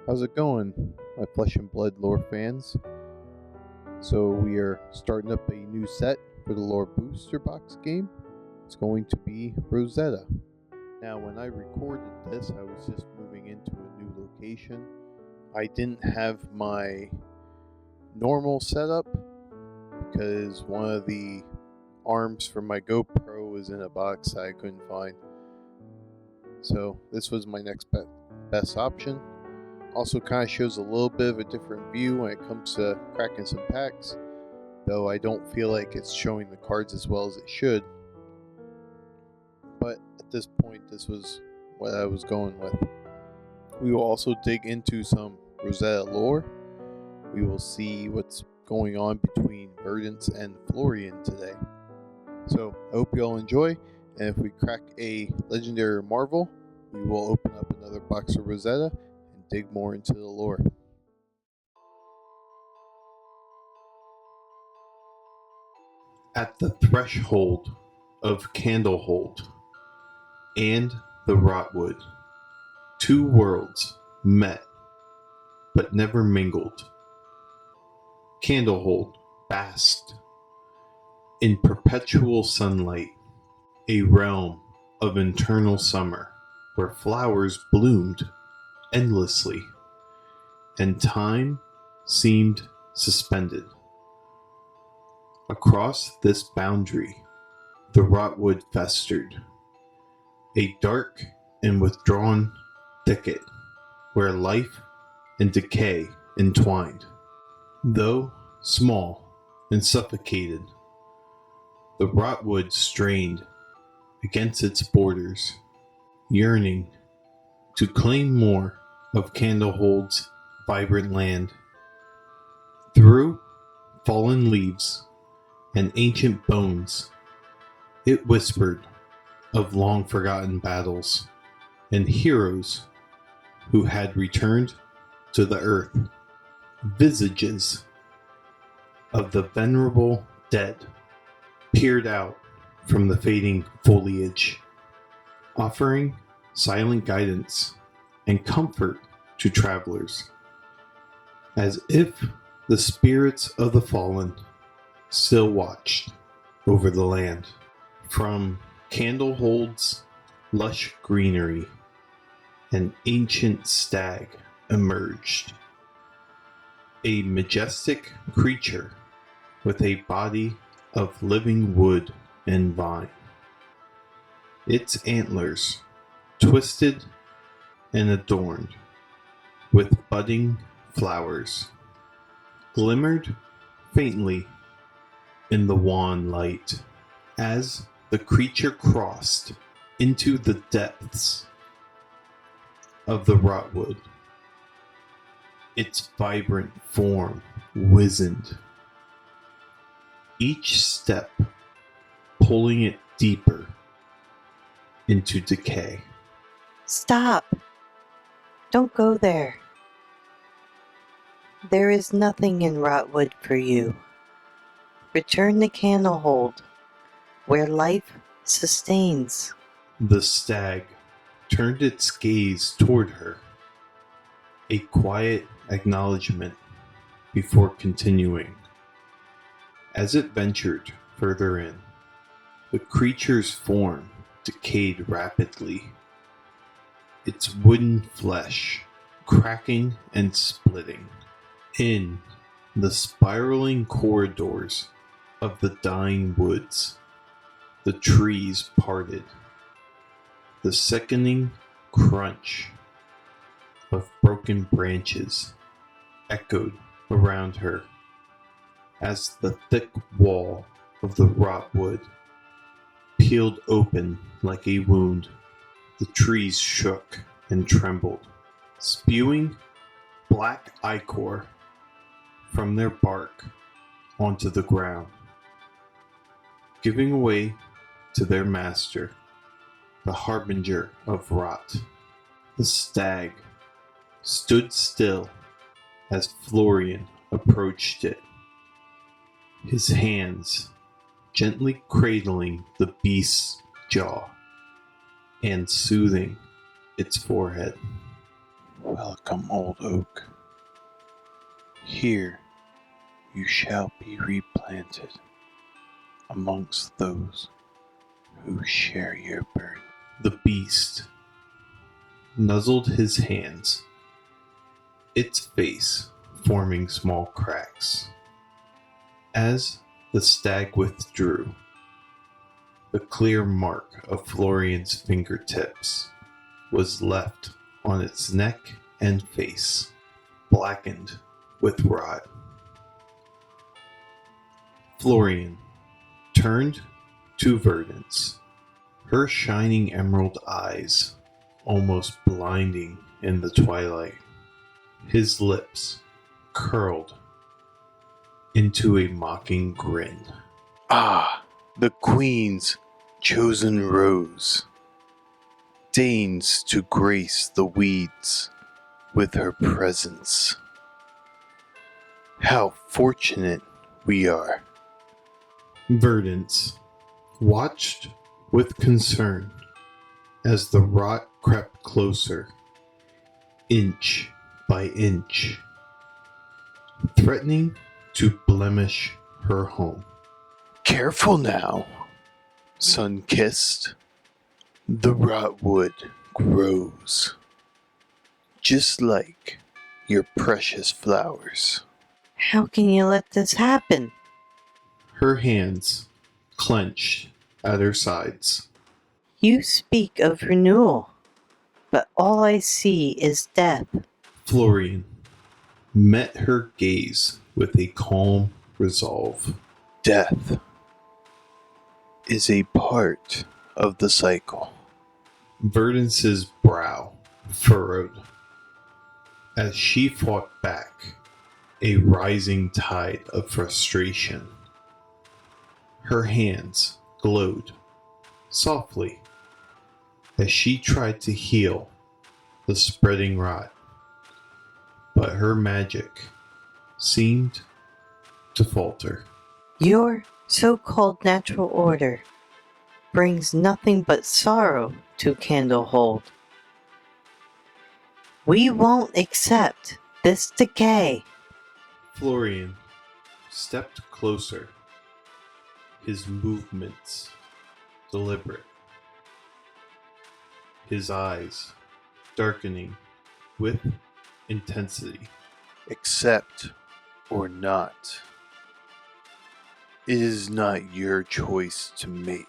How's it going, my flesh and blood lore fans? So we are starting up a new set for the lore booster box game. It's going to be Rosetta. Now when I recorded this, I was just moving into a new location. I didn't have my normal setup because one of the arms for my GoPro was in a box that I couldn't find. So this was my next best option. Also kind of shows a little bit of a different view when it comes to cracking some packs, though I don't feel like it's showing the cards as well as it should. But at this point, this was what I was going with. We will also dig into some Rosetta lore. We will see what's going on between Verdance and Florian today. So I hope you all enjoy, and if we crack a legendary Marvel, we will open up another box of Rosetta and dig more into the lore. At the threshold of Candlehold and the Rotwood, two worlds met but never mingled. Candlehold basked in perpetual sunlight, a realm of eternal summer where flowers bloomed endlessly and time seemed suspended. Across this boundary, the Rotwood festered, a dark and withdrawn thicket where life and decay entwined. Though small and suffocated, the Rotwood strained against its borders, yearning to claim more of Candlehold's vibrant land. Through fallen leaves and ancient bones, it whispered of long-forgotten battles and heroes who had returned to the earth. Visages of the venerable dead peered out from the fading foliage, offering silent guidance and comfort to travelers, as if the spirits of the fallen still watched over the land. From Candlehold's lush greenery, an ancient stag emerged, a majestic creature with a body of living wood and vine. Its antlers, twisted and adorned with budding flowers, glimmered faintly in the wan light as the creature crossed into the depths of the Rotwood. Its vibrant form wizened, each step pulling it deeper into decay. Stop! Don't go there. There is nothing in Rotwood for you. Return to Candlehold, where life sustains. The stag turned its gaze toward her, a quiet acknowledgement before continuing. As it ventured further in, the creature's form decayed rapidly, its wooden flesh cracking and splitting. In the spiraling corridors of the dying woods, the trees parted. The sickening crunch of broken branches echoed around her as the thick wall of the Rotwood peeled open like a wound. The trees shook and trembled, spewing black ichor from their bark onto the ground, giving way to their master, the harbinger of rot. The stag stood still as Florian approached it, his hands gently cradling the beast's jaw and soothing its forehead. Welcome, old oak. Here you shall be replanted amongst those who share your burden. The beast nuzzled his hands, its face forming small cracks. As the stag withdrew, the clear mark of Florian's fingertips was left on its neck and face, blackened with rot. Florian turned to Verdance, her shining emerald eyes almost blinding in the twilight. His lips curled into a mocking grin. Ah, the Queen's chosen rose deigns to grace the weeds with her presence. How fortunate we are. Verdance watched with concern as the rot crept closer, inch by inch, threatening to blemish her home. Careful now, sun-kissed. The rotwood grows, just like your precious flowers. How can you let this happen? Her hands clenched at her sides. You speak of renewal, but all I see is death. Florian met her gaze with a calm resolve. Death is a part of the cycle. Verdance's brow furrowed as she fought back a rising tide of frustration. Her hands glowed softly as she tried to heal the spreading rot, but her magic seemed to falter. Your so-called natural order brings nothing but sorrow to Candlehold. We won't accept this decay. Florian stepped closer, his movements deliberate, his eyes darkening with intensity. Accept or not, it is not your choice to make.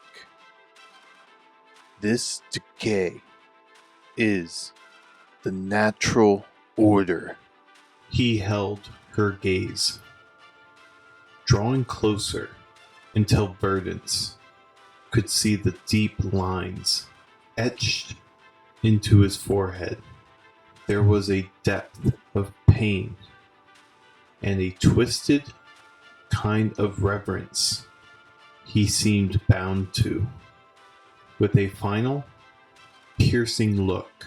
This decay is the natural order. He held her gaze, drawing closer until Verdance could see the deep lines etched into his forehead. There was a depth of pain and a twisted kind of reverence he seemed bound to. With a final, piercing look,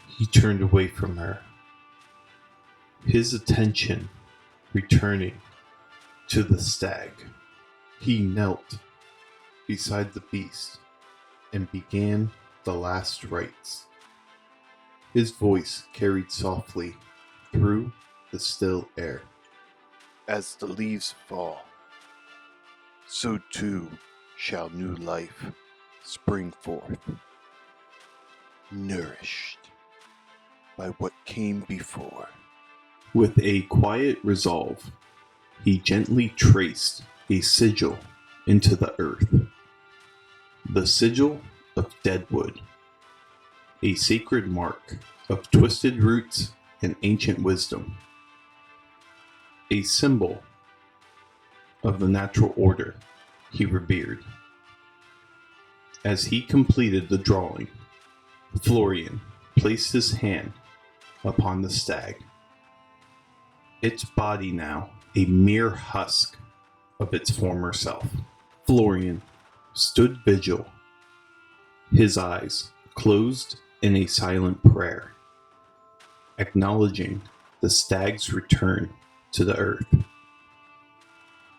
he turned away from her, his attention returning to the stag. He knelt beside the beast and began the last rites. His voice carried softly through the still air. As the leaves fall, so too shall new life spring forth, nourished by what came before. With a quiet resolve, he gently traced a sigil into the earth. The sigil of deadwood, a sacred mark of twisted roots and ancient wisdom, a symbol of the natural order he revered. As he completed the drawing, Florian placed his hand upon the stag, its body now a mere husk of its former self. Florian stood vigil, his eyes closed in a silent prayer, acknowledging the stag's return to the earth.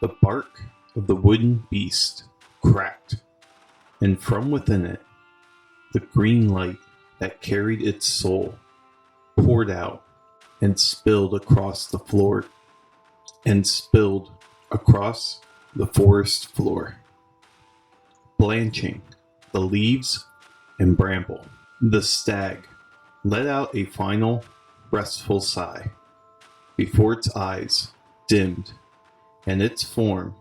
The bark of the wooden beast cracked, and from within it, the green light that carried its soul poured out and spilled across the floor and spilled across the forest floor, blanching the leaves and bramble. The stag let out a final restful sigh before its eyes dimmed and its form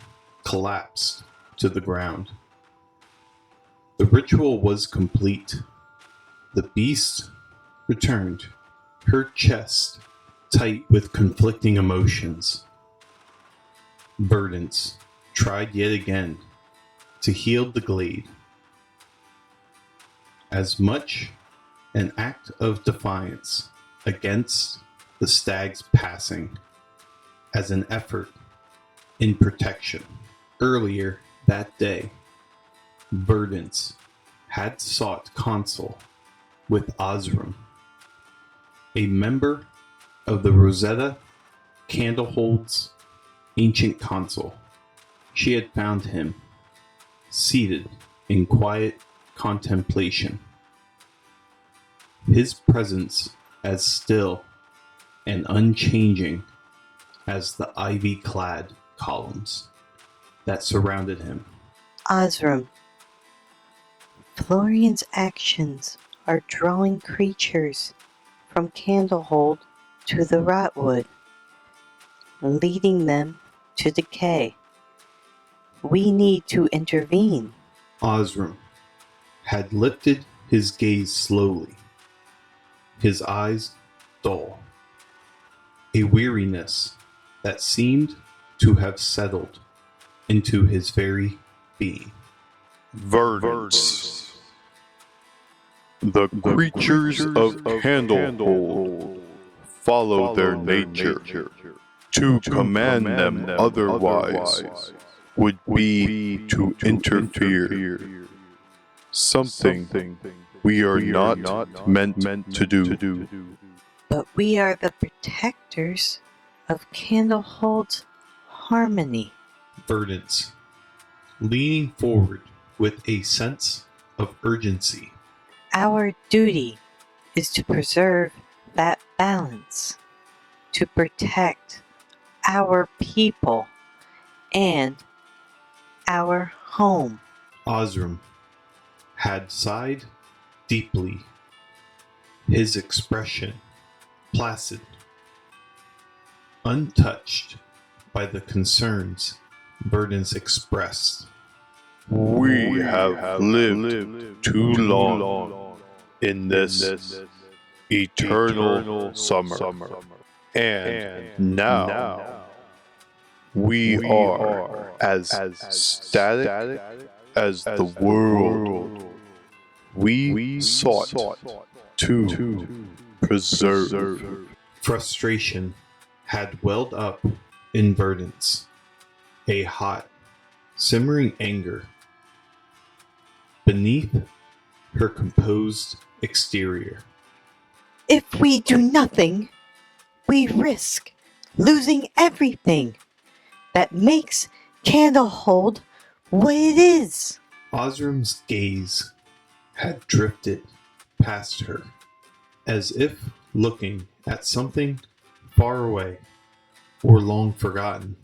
collapsed to the ground. The ritual was complete. The beast returned, her chest tight with conflicting emotions. Verdance tried yet again to heal the glade. As much an act of defiance against the stag's passing as an effort in protection. Earlier that day, Verdance had sought counsel with Osram, a member of the Rosetta Candlehold's ancient council. She had found him seated in quiet contemplation, his presence as still and unchanging as the ivy-clad columns that surrounded him. Osram, Florian's actions are drawing creatures from Candlehold to the Rotwood, leading them to decay. We need to intervene. Osram had lifted his gaze slowly, his eyes dull, a weariness that seemed to have settled into his very being. Verdance. The creatures of Candlehold follow their nature. To command them otherwise would be to interfere. Something we are not meant to do. But we are the protectors of Candlehold's harmony. Verdance, leaning forward with a sense of urgency. Our duty is to preserve that balance, to protect our people and our home. Osram had sighed deeply, his expression placid, untouched by the concerns Verdance expressed. We have lived too long in this eternal summer, and now we are as static as the world we sought to preserve. Frustration had welled up in Verdance, a hot, simmering anger beneath her composed exterior. If we do nothing, we risk losing everything that makes Candlehold what it is. Osram's gaze had drifted past her, as if looking at something far away or long forgotten.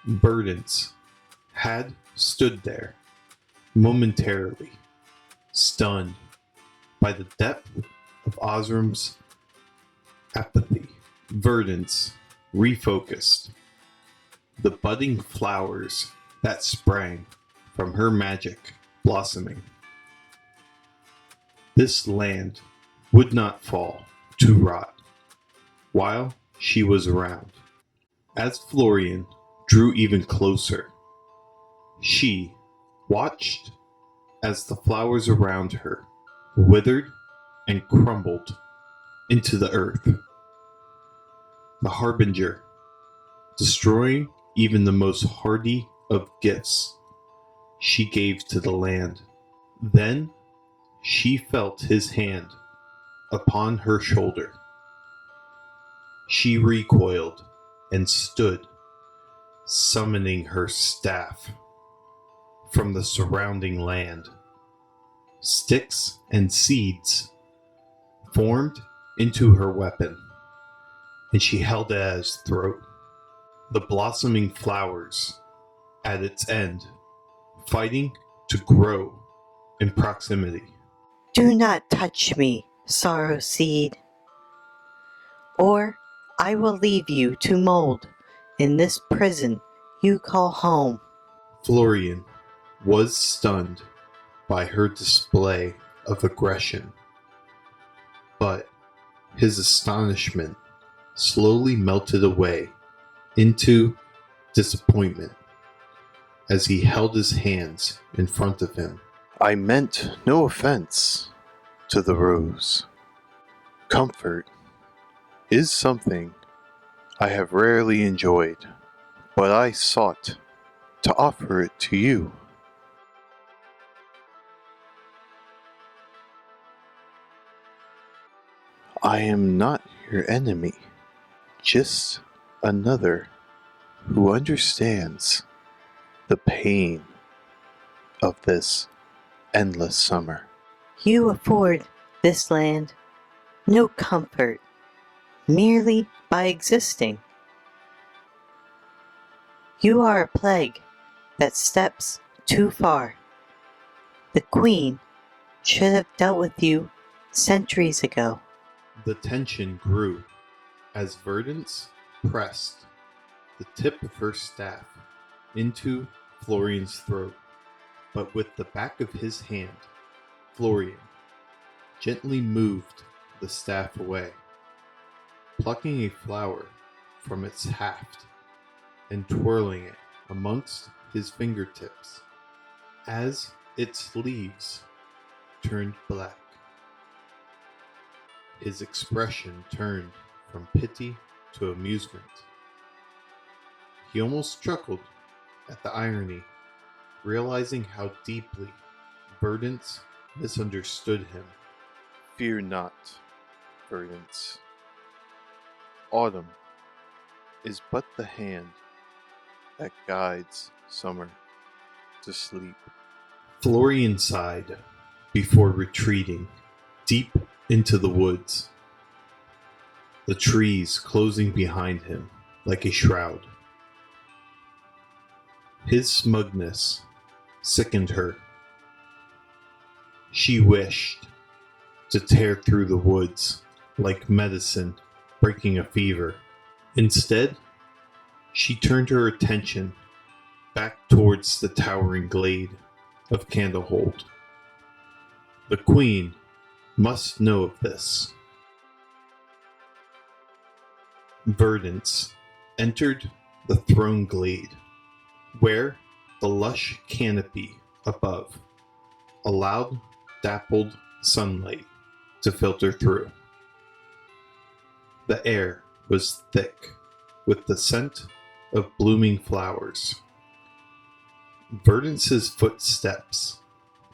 Verdance had stood there, momentarily stunned by the depth of Osram's apathy. Verdance refocused, the budding flowers that sprang from her magic blossoming. This land would not fall to rot while she was around. As Florian drew even closer, she watched as the flowers around her withered and crumbled into the earth. The harbinger, destroying even the most hardy of gifts she gave to the land. Then she felt his hand upon her shoulder. She recoiled and stood, summoning her staff from the surrounding land. Sticks and seeds formed into her weapon, and she held it at his throat. The blossoming flowers at its end, fighting to grow in proximity. Do not touch me, sorrow seed, or I will leave you to mold in this prison you call home. Florian was stunned by her display of aggression, but his astonishment slowly melted away into disappointment as he held his hands in front of him. I meant no offense to the rose. Comfort is something I have rarely enjoyed, but I sought to offer it to you. I am not your enemy, just another who understands the pain of this endless summer. You afford this land no comfort merely by existing. You are a plague that steps too far. The Queen should have dealt with you centuries ago. The tension grew as Verdance pressed the tip of her staff into Florian's throat, but with the back of his hand, Florian gently moved the staff away, plucking a flower from its haft and twirling it amongst his fingertips as its leaves turned black. His expression turned from pity to amusement. He almost chuckled at the irony, realizing how deeply Verdance misunderstood him. Fear not, Verdance. Autumn is but the hand that guides summer to sleep. Florian sighed before retreating deep into the woods, the trees closing behind him like a shroud. His smugness sickened her. She wished to tear through the woods like medicine breaking a fever. Instead, she turned her attention back towards the towering glade of Candlehold. The Queen must know of this. Verdance entered the throne glade, where the lush canopy above allowed dappled sunlight to filter through. The air was thick with the scent of blooming flowers. Verdance's footsteps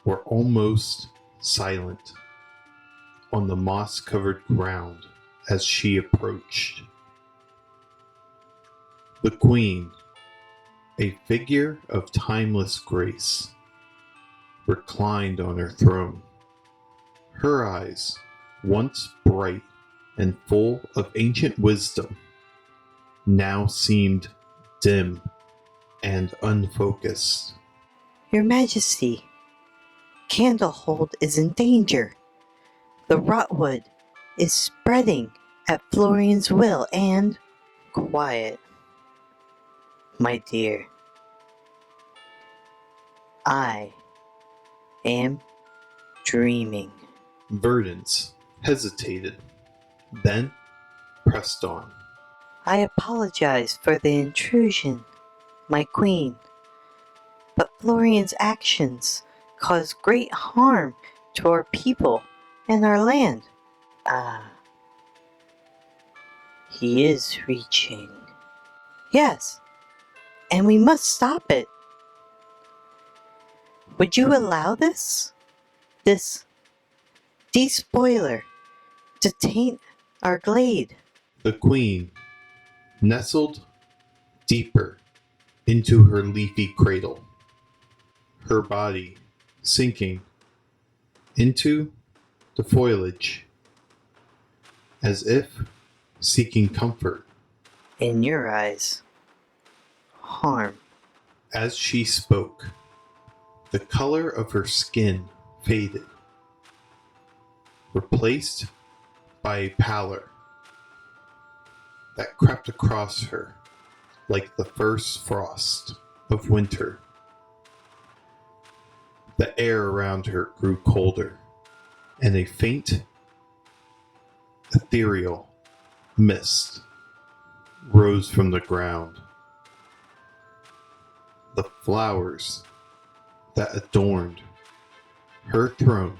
were almost silent on the moss-covered ground as she approached. The Queen, a figure of timeless grace, reclined on her throne. Her eyes, once bright and full of ancient wisdom, now seemed dim and unfocused. Your Majesty, Candlehold is in danger. The rotwood is spreading at Florian's will and... Quiet, my dear. I am dreaming. Verdance hesitated, then pressed on. I apologize for the intrusion, my queen, but Florian's actions cause great harm to our people and our land. Ah, he is reaching. Yes, and we must stop it. Would you allow this despoiler to taint our glade? The Queen nestled deeper into her leafy cradle, her body sinking into the foliage. as if seeking comfort. In your eyes, harm. As she spoke, the color of her skin faded, replaced by a pallor that crept across her like the first frost of winter. The air around her grew colder, and a faint, ethereal mist rose from the ground. The flowers that adorned her throne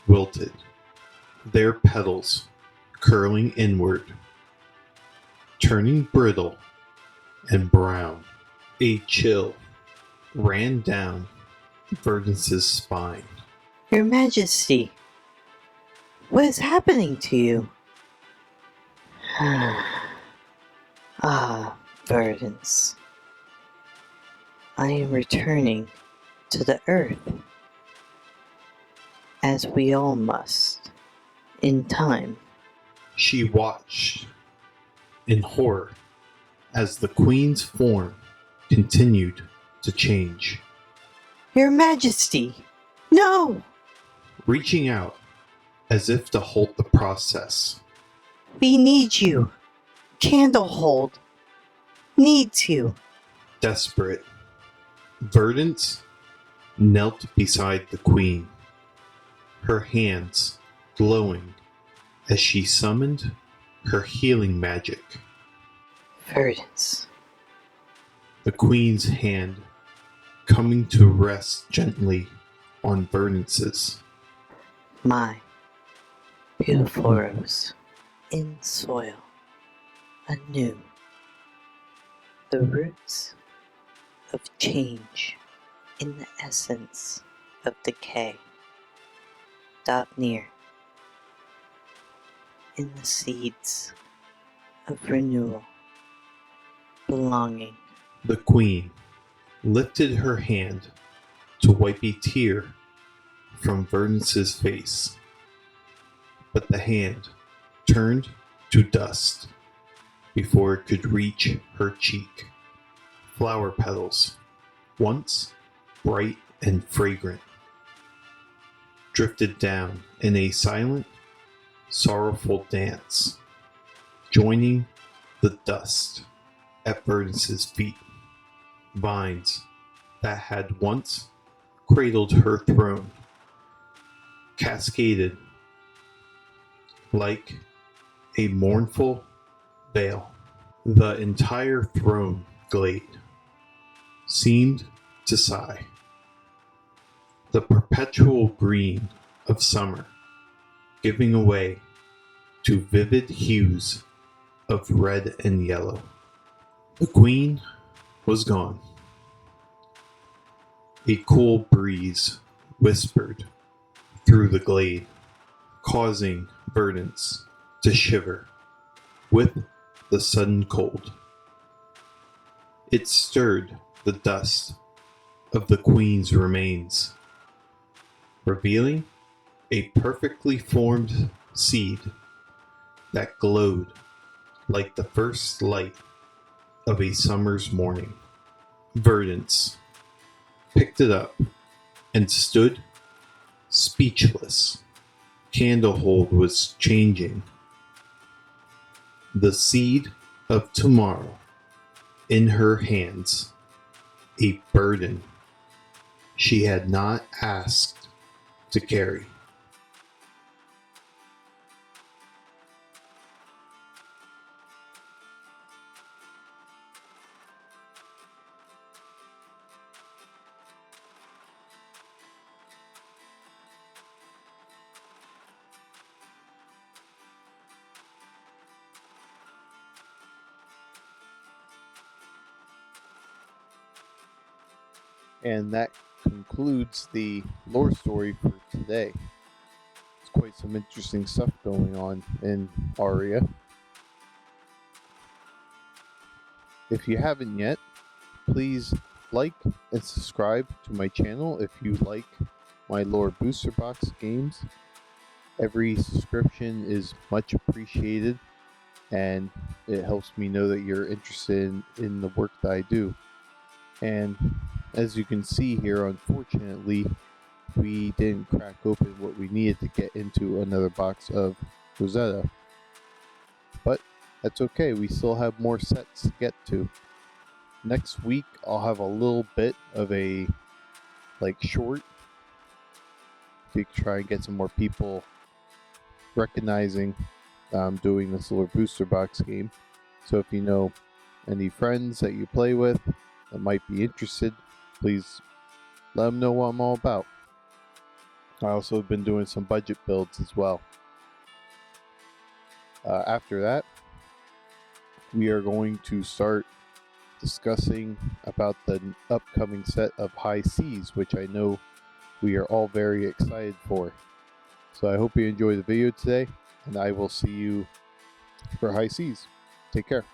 wilted, their petals curling inward, turning brittle and brown. A chill ran down Verdance's spine. Your Majesty, what is happening to you? Ah, Verdance. I am returning to the earth, as we all must, in time. She watched in horror as the queen's form continued to change. Your Majesty, no! Reaching out as if to halt the process, We need you. Candlehold needs you. desperate, Verdance knelt beside the queen, her hands glowing as she summoned her healing magic. Verdance. The queen's hand coming to rest gently on Verdance's. My beautiful rose in soil anew. The roots of change in the essence of decay. Near in the seeds of renewal, belonging. The queen lifted her hand to wipe a tear from Verdance's face, but the hand turned to dust before it could reach her cheek. Flower petals, once bright and fragrant, drifted down in a silent, sorrowful dance, joining the dust at Verdance's feet. Vines that had once cradled her throne cascaded like a mournful veil. The entire throne glade seemed to sigh. The perpetual green of summer giving away to vivid hues of red and yellow. The queen was gone. A cool breeze whispered through the glade, causing Verdance to shiver with the sudden cold. It stirred the dust of the queen's remains, revealing a perfectly formed seed that glowed like the first light of a summer's morning. Verdance picked it up and stood speechless. Candlehold was changing. The seed of tomorrow in her hands, a burden she had not asked to carry. And that concludes the lore story for today. It's quite some interesting stuff going on in Aria. If you haven't yet, please like and subscribe to my channel if you like my lore booster box games. Every subscription is much appreciated, and it helps me know that you're interested in the work that I do. And as you can see here, unfortunately, we didn't crack open what we needed to get into another box of Rosetta. But that's okay, we still have more sets to get to. Next week, I'll have a little bit of a short to try and get some more people recognizing I'm doing this little booster box game. So if you know any friends that you play with that might be interested, please let them know what I'm all about. I also have been doing some budget builds as well. After that, we are going to start discussing about the upcoming set of High Seas, which I know we are all very excited for. So I hope you enjoy the video today, and I will see you for High Seas. Take care.